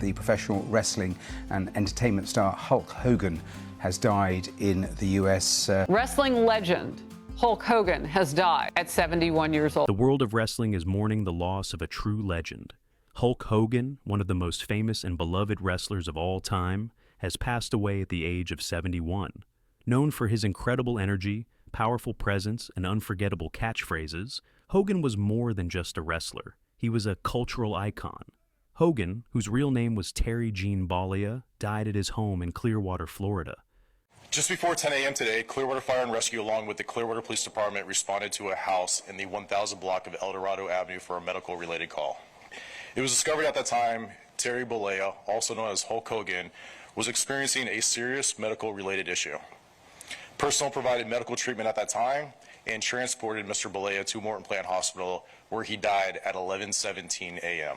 The professional wrestling and entertainment star Hulk Hogan has died in the US. Wrestling legend Hulk Hogan has died at 71 years old. The world of wrestling is mourning the loss of a true legend. Hulk Hogan, one of the most famous and beloved wrestlers of all time, has passed away at the age of 71. Known for his incredible energy, powerful presence, and unforgettable catchphrases, Hogan was more than just a wrestler. He was a cultural icon. Hogan, whose real name was Terry Gene Bollea, died at his home in Clearwater, Florida. Just before 10 a.m. today, Clearwater Fire and Rescue, along with the Clearwater Police Department, responded to a house in the 1000 block of El Dorado Avenue for a medical-related call. It was discovered at that time Terry Bollea, also known as Hulk Hogan, was experiencing a serious medical-related issue. Personnel provided medical treatment at that time and transported Mr. Bollea to Morton Plant Hospital, where he died at 11:17 a.m.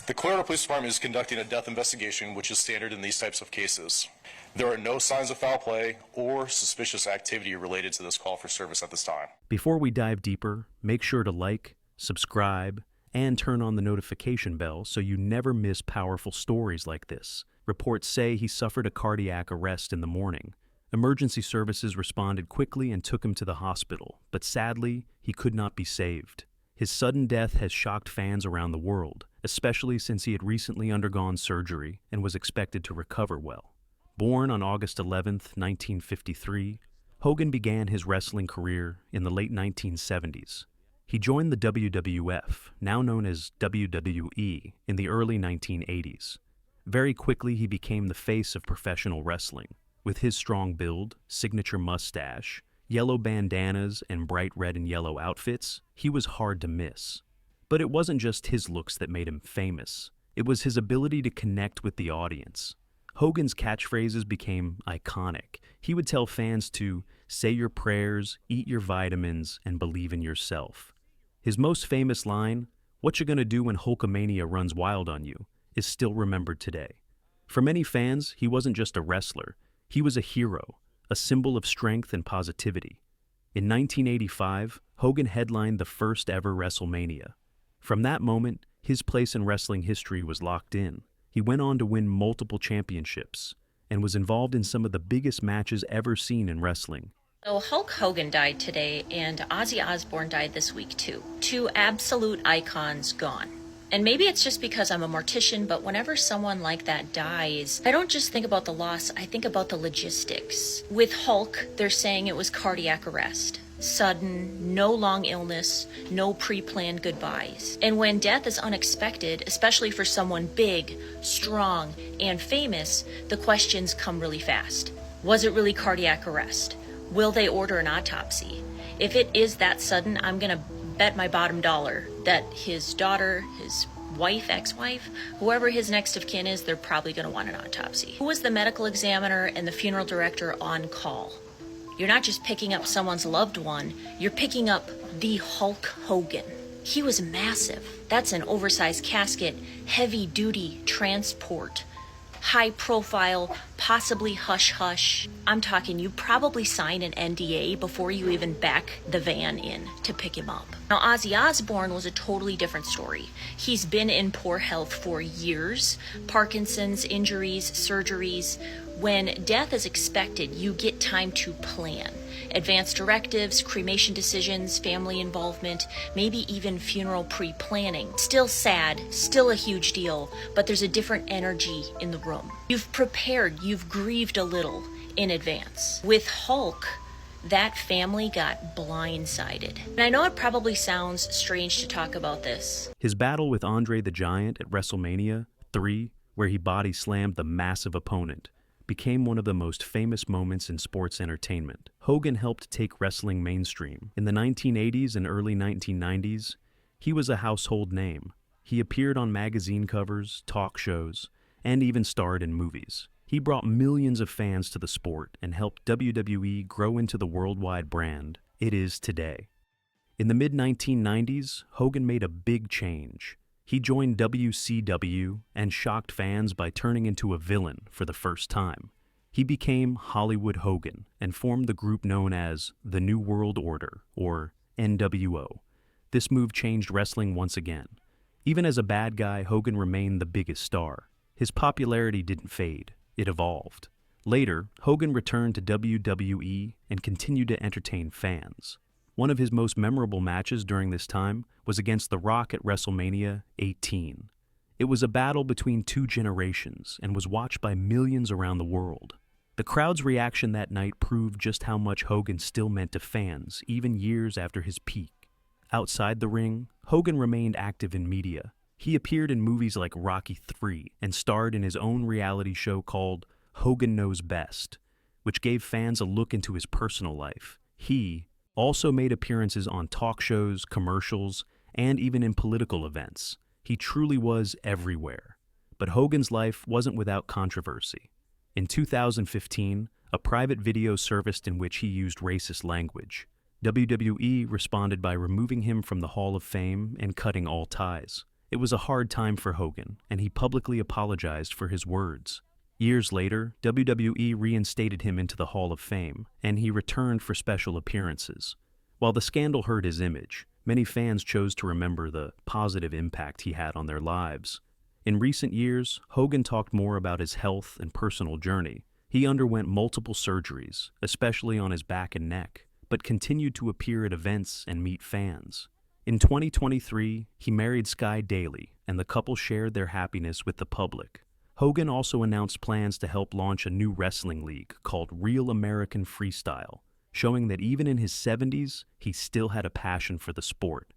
The Clearwater Police Department is conducting a death investigation, which is standard in these types of cases. There are no signs of foul play or suspicious activity related to this call for service at this time. Before we dive deeper, make sure to like, subscribe, and turn on the notification bell so you never miss powerful stories like this. Reports say he suffered a cardiac arrest in the morning. Emergency services responded quickly and took him to the hospital, but sadly, he could not be saved. His sudden death has shocked fans around the world, especially since he had recently undergone surgery and was expected to recover well. Born on August 11, 1953, Hogan began his wrestling career in the late 1970s. He joined the WWF, now known as WWE, in the early 1980s. Very quickly, he became the face of professional wrestling. With his strong build, signature mustache, yellow bandanas, and bright red and yellow outfits, he was hard to miss. But it wasn't just his looks that made him famous. It was his ability to connect with the audience. Hogan's catchphrases became iconic. He would tell fans to say your prayers, eat your vitamins, and believe in yourself. His most famous line, "What you gonna do when Hulkamania runs wild on you?" is still remembered today. For many fans, he wasn't just a wrestler. He was a hero, a symbol of strength and positivity. In 1985, Hogan headlined the first ever WrestleMania. From that moment, his place in wrestling history was locked in. He went on to win multiple championships and was involved in some of the biggest matches ever seen in wrestling. So Hulk Hogan died today, and Ozzy Osbourne died this week too. Two absolute icons gone. And maybe it's just because I'm a mortician, but whenever someone like that dies, I don't just think about the loss, I think about the logistics. With Hulk, they're saying it was cardiac arrest. Sudden, no long illness, no pre-planned goodbyes. And when death is unexpected, especially for someone big, strong, and famous, the questions come really fast. Was it really cardiac arrest? Will they order an autopsy? If it is that sudden, I'm gonna bet my bottom dollar that his daughter, his wife, ex-wife, whoever his next of kin is, they're probably gonna want an autopsy. Who was the medical examiner and the funeral director on call? You're not just picking up someone's loved one, you're picking up the Hulk Hogan. He was massive. That's an oversized casket, heavy-duty transport, high profile, possibly hush-hush. I'm talking you probably signed an NDA before you even back the van in to pick him up. Now, Ozzy Osbourne was a totally different story. He's been in poor health for years. Parkinson's, injuries, surgeries. When death is expected, you get time to plan. Advance directives, cremation decisions, family involvement, maybe even funeral pre-planning. Still sad, still a huge deal, but there's a different energy in the room. You've prepared, you've grieved a little in advance. With Hulk, that family got blindsided. And I know it probably sounds strange to talk about this. His battle with Andre the Giant at WrestleMania III, where he body slammed the massive opponent, became one of the most famous moments in sports entertainment. Hogan helped take wrestling mainstream. In the 1980s and early 1990s, he was a household name. He appeared on magazine covers, talk shows, and even starred in movies. He brought millions of fans to the sport and helped WWE grow into the worldwide brand it is today. In the mid-1990s, Hogan made a big change. He joined WCW and shocked fans by turning into a villain for the first time. He became Hollywood Hogan and formed the group known as the New World Order, or NWO. This move changed wrestling once again. Even as a bad guy, Hogan remained the biggest star. His popularity didn't fade, it evolved. Later, Hogan returned to WWE and continued to entertain fans. One of his most memorable matches during this time was against The Rock at WrestleMania 18. It was a battle between two generations and was watched by millions around the world. The crowd's reaction that night proved just how much Hogan still meant to fans, even years after his peak. Outside the ring, Hogan remained active in media. He appeared in movies like Rocky III and starred in his own reality show called Hogan Knows Best, which gave fans a look into his personal life. He also made appearances on talk shows, commercials, and even in political events. He truly was everywhere. But Hogan's life wasn't without controversy. In 2015, a private video surfaced in which he used racist language. WWE responded by removing him from the Hall of Fame and cutting all ties. It was a hard time for Hogan, and he publicly apologized for his words. Years later, WWE reinstated him into the Hall of Fame, and he returned for special appearances. While the scandal hurt his image, many fans chose to remember the positive impact he had on their lives. In recent years, Hogan talked more about his health and personal journey. He underwent multiple surgeries, especially on his back and neck, but continued to appear at events and meet fans. In 2023, he married Sky Daly, and the couple shared their happiness with the public. Hogan also announced plans to help launch a new wrestling league called Real American Freestyle, showing that even in his 70s, he still had a passion for the sport.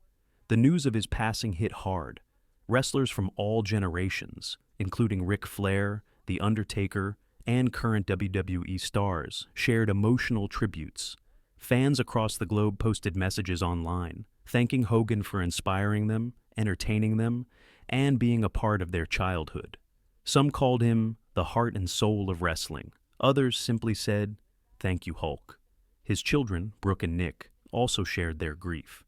The news of his passing hit hard. Wrestlers from all generations, including Ric Flair, The Undertaker, and current WWE stars, shared emotional tributes. Fans across the globe posted messages online, thanking Hogan for inspiring them, entertaining them, and being a part of their childhood. Some called him the heart and soul of wrestling. Others simply said, "Thank you, Hulk." His children, Brooke and Nick, also shared their grief.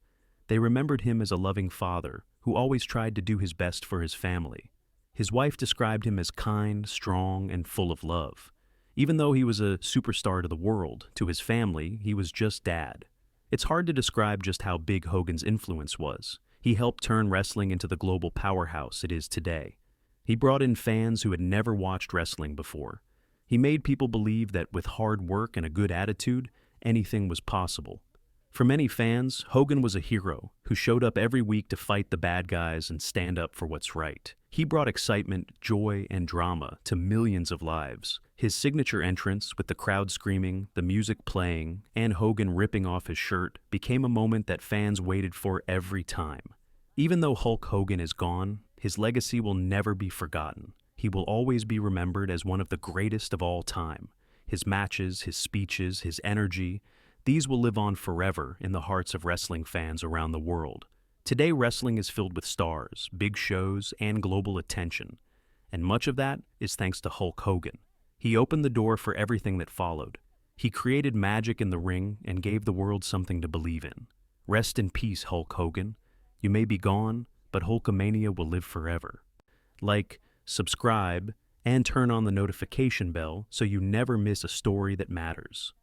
They remembered him as a loving father who always tried to do his best for his family. His wife described him as kind, strong, and full of love. Even though he was a superstar to the world, to his family, he was just dad. It's hard to describe just how big Hogan's influence was. He helped turn wrestling into the global powerhouse it is today. He brought in fans who had never watched wrestling before. He made people believe that with hard work and a good attitude, anything was possible. For many fans, Hogan was a hero who showed up every week to fight the bad guys and stand up for what's right. He brought excitement, joy, and drama to millions of lives. His signature entrance, with the crowd screaming, the music playing, and Hogan ripping off his shirt, became a moment that fans waited for every time. Even though Hulk Hogan is gone, his legacy will never be forgotten. He will always be remembered as one of the greatest of all time. His matches, his speeches, his energy, these will live on forever in the hearts of wrestling fans around the world. Today, wrestling is filled with stars, big shows, and global attention. And much of that is thanks to Hulk Hogan. He opened the door for everything that followed. He created magic in the ring and gave the world something to believe in. Rest in peace, Hulk Hogan. You may be gone, but Hulkamania will live forever. Like, subscribe, and turn on the notification bell so you never miss a story that matters.